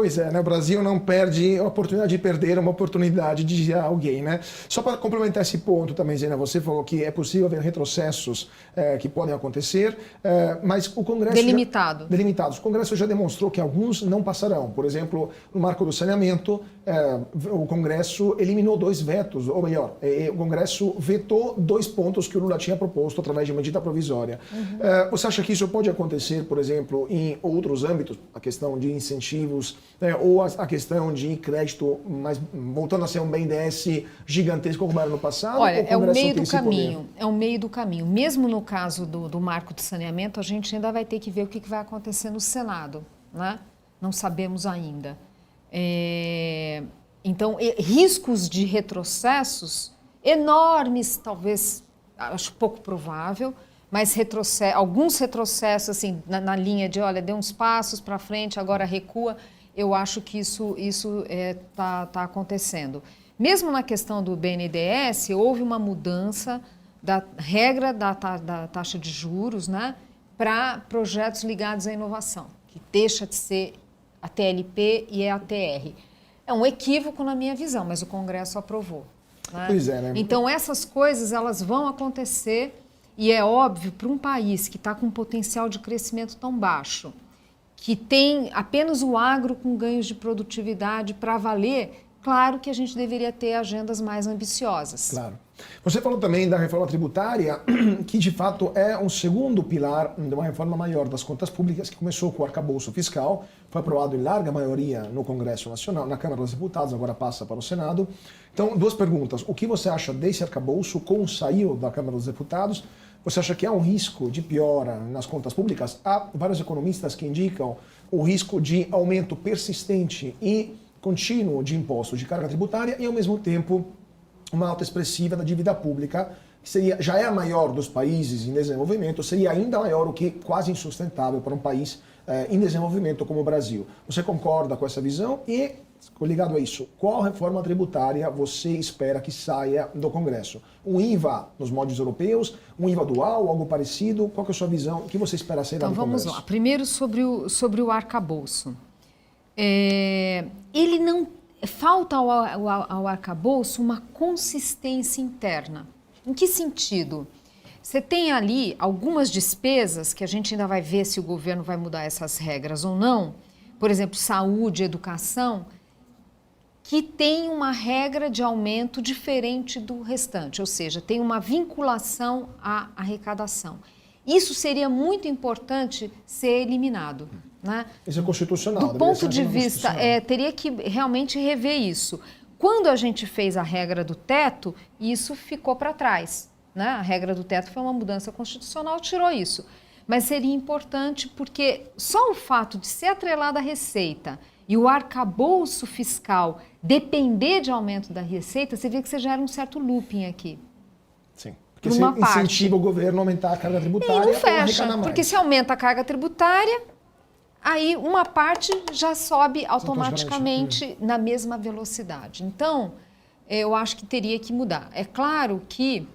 Pois é, né? O Brasil não perde a oportunidade de perder uma oportunidade de alguém, né? Só para complementar esse ponto também, Zena, você falou que é possível haver retrocessos que podem acontecer, mas o Congresso... Delimitados. O Congresso já demonstrou que alguns não passarão. Por exemplo, no marco do saneamento, o Congresso eliminou 2 vetos, ou melhor, o Congresso vetou 2 pontos que o Lula tinha proposto através de medida provisória. Você acha que isso pode acontecer, por exemplo, em outros âmbitos? A questão de incentivos, ou a questão de crédito, mas voltando a ser um BNDES gigantesco como era no passado? Olha, é o meio do caminho. É o meio do caminho. Mesmo no caso do marco do saneamento, a gente ainda vai ter que ver o que vai acontecer no Senado, né? Não sabemos ainda. Então, riscos de retrocessos enormes, talvez, acho pouco provável, mas alguns retrocessos assim, na linha de, olha, deu uns passos para frente, agora recua, eu acho que isso tá acontecendo. Mesmo na questão do BNDES, houve uma mudança da regra da taxa de juros, né, para projetos ligados à inovação, que deixa de ser a TLP e é a TR. É um equívoco na minha visão, mas o Congresso aprovou. Né? Pois é, né? Então, essas coisas elas vão acontecer e é óbvio, para um país que está com um potencial de crescimento tão baixo, que tem apenas o agro com ganhos de produtividade para valer, claro que a gente deveria ter agendas mais ambiciosas. Claro. Você falou também da reforma tributária, que de fato é um segundo pilar de uma reforma maior das contas públicas, que começou com o arcabouço fiscal, foi aprovado em larga maioria no Congresso Nacional, na Câmara dos Deputados, agora passa para o Senado. Então, 2 perguntas. O que você acha desse arcabouço, como saiu da Câmara dos Deputados? Você acha que há um risco de piora nas contas públicas? Há vários economistas que indicam o risco de aumento persistente e contínuo de impostos de carga tributária e, ao mesmo tempo, uma alta expressiva da dívida pública, que já é a maior dos países em desenvolvimento, seria ainda maior, o que quase insustentável para um país em desenvolvimento como o Brasil. Você concorda com essa visão? E, ligado a isso, qual reforma tributária você espera que saia do Congresso? Um IVA nos moldes europeus, um IVA dual, algo parecido? Qual que é a sua visão? O que você espera sair do Congresso? Então vamos lá. Primeiro sobre o arcabouço. Ele não... Falta ao arcabouço uma consistência interna. Em que sentido? Você tem ali algumas despesas que a gente ainda vai ver se o governo vai mudar essas regras ou não. Por exemplo, saúde, educação, que tem uma regra de aumento diferente do restante, ou seja, tem uma vinculação à arrecadação. Isso seria muito importante ser eliminado. Né? Isso é constitucional. Do ponto de vista, teria que realmente rever isso. Quando a gente fez a regra do teto, isso ficou para trás. Né? A regra do teto foi uma mudança constitucional, tirou isso. Mas seria importante porque só o fato de ser atrelada à receita e o arcabouço fiscal depender de aumento da receita, você vê que você gera um certo looping aqui. Sim. Porque você incentiva o governo a aumentar a carga tributária. E não fecha, porque se aumenta a carga tributária, aí uma parte já sobe automaticamente na mesma velocidade. Então, eu acho que teria que mudar. É claro que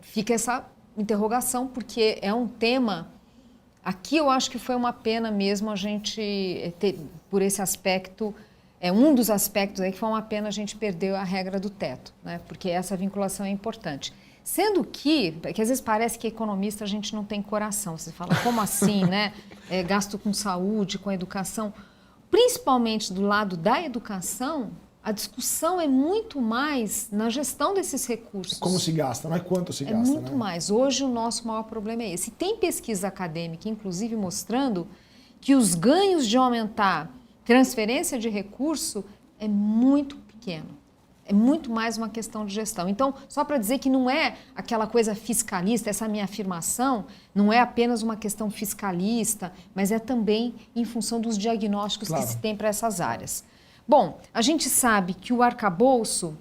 fica essa interrogação, porque é um tema... Aqui eu acho que foi uma pena mesmo a gente ter, por esse aspecto, um dos aspectos aí que foi uma pena a gente perder a regra do teto, né? Porque essa vinculação é importante. Sendo que às vezes parece que economista a gente não tem coração. Você fala, como assim, né? Gasto com saúde, com educação. Principalmente do lado da educação, a discussão é muito mais na gestão desses recursos. Como se gasta, não é quanto se gasta. É muito mais. Hoje o nosso maior problema é esse. Tem pesquisa acadêmica, inclusive, mostrando que os ganhos de aumentar transferência de recurso é muito pequeno. É muito mais uma questão de gestão. Então, só para dizer que não é aquela coisa fiscalista, essa minha afirmação não é apenas uma questão fiscalista, mas é também em função dos diagnósticos que se tem para essas áreas. Bom, a gente sabe que o arcabouço,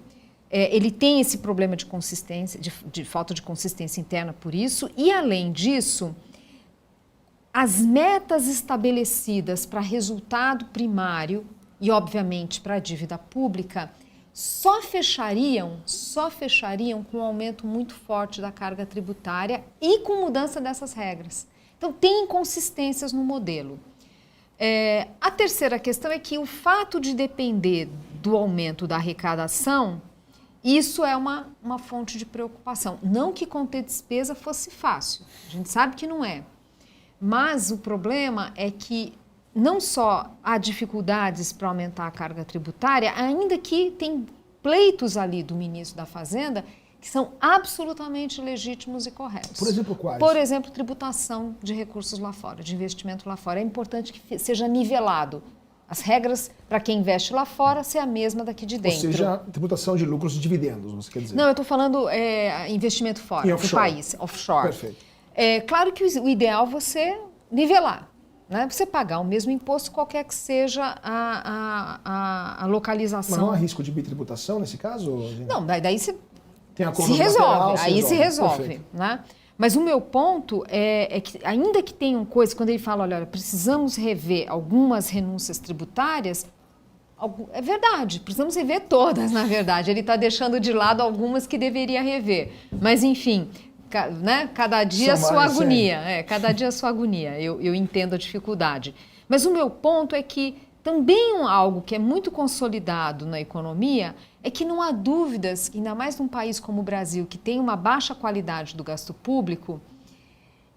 ele tem esse problema de consistência, de falta de consistência interna por isso, e além disso, as metas estabelecidas para resultado primário e, obviamente, para a dívida pública, só fechariam com um aumento muito forte da carga tributária e com mudança dessas regras. Então, tem inconsistências no modelo. A terceira questão é que o fato de depender do aumento da arrecadação, isso é uma fonte de preocupação. Não que conter despesa fosse fácil, a gente sabe que não é. Mas o problema é que não só há dificuldades para aumentar a carga tributária, ainda que tem pleitos ali do ministro da Fazenda que são absolutamente legítimos e corretos. Por exemplo, quais? Por exemplo, tributação de recursos lá fora, de investimento lá fora. É importante que seja nivelado. As regras para quem investe lá fora ser a mesma daqui de dentro. Ou seja, tributação de lucros e dividendos, você quer dizer? Não, eu estou falando investimento fora do país, offshore. Perfeito. É claro que o ideal é você nivelar, né? Você pagar o mesmo imposto, qualquer que seja a localização. Mas não há risco de bitributação nesse caso? Não, daí você tem se resolve, aí se resolve. Perfeito. Né? Mas o meu ponto é que, ainda que tenham coisas, quando ele fala, olha, precisamos rever algumas renúncias tributárias, é verdade, precisamos rever todas, na verdade. Ele está deixando de lado algumas que deveria rever. Mas, enfim, né? Cada dia a sua agonia. Cada dia a sua agonia. Eu entendo a dificuldade. Mas o meu ponto é que também algo que é muito consolidado na economia é que não há dúvidas, ainda mais num país como o Brasil, que tem uma baixa qualidade do gasto público,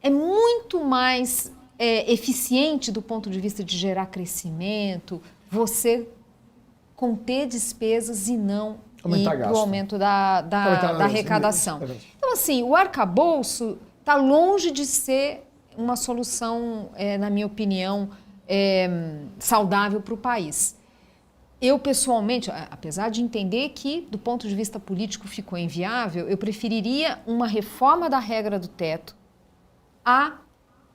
é muito mais eficiente do ponto de vista de gerar crescimento, você conter despesas e não ir para o aumento da arrecadação. Então, assim, o arcabouço está longe de ser uma solução, na minha opinião, saudável para o país. Eu, pessoalmente, apesar de entender que, do ponto de vista político, ficou inviável, eu preferiria uma reforma da regra do teto a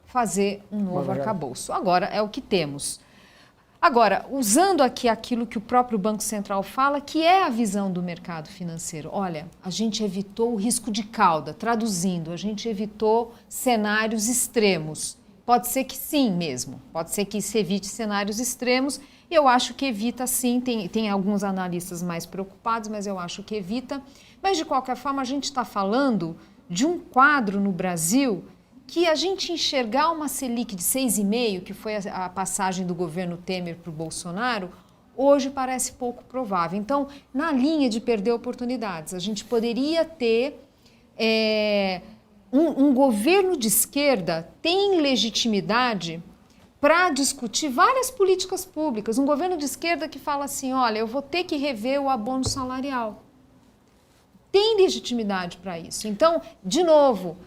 fazer um novo arcabouço. Agora, é o que temos. Agora, usando aqui aquilo que o próprio Banco Central fala, que é a visão do mercado financeiro. Olha, a gente evitou o risco de cauda, traduzindo, a gente evitou cenários extremos. Pode ser que sim mesmo, pode ser que se evite cenários extremos. Eu acho que evita sim, tem alguns analistas mais preocupados, mas eu acho que evita. Mas, de qualquer forma, a gente está falando de um quadro no Brasil que a gente enxergar uma Selic de 6,5%, que foi a passagem do governo Temer para o Bolsonaro, hoje parece pouco provável. Então, na linha de perder oportunidades, a gente poderia ter... Um governo de esquerda tem legitimidade para discutir várias políticas públicas. Um governo de esquerda que fala assim, olha, eu vou ter que rever o abono salarial. Tem legitimidade para isso. Então, de novo,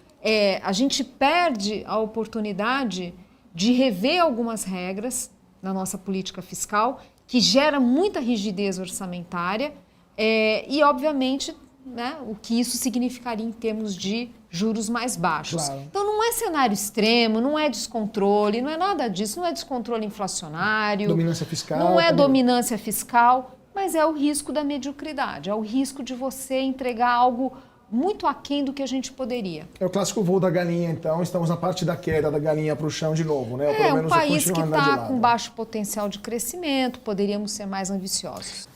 a gente perde a oportunidade de rever algumas regras na nossa política fiscal, que gera muita rigidez orçamentária e, obviamente, né, o que isso significaria em termos de juros mais baixos. Claro. Então não é cenário extremo, não é descontrole, não é nada disso, não é descontrole inflacionário, dominância fiscal, não é também. dominância fiscal, mas é o risco da mediocridade, é o risco de você entregar algo muito aquém do que a gente poderia. É o clássico voo da galinha, então, estamos na parte da queda da galinha para o chão de novo, né? Ou pelo menos um país que continua a andar de está lado. com baixo potencial de crescimento, poderíamos ser mais ambiciosos.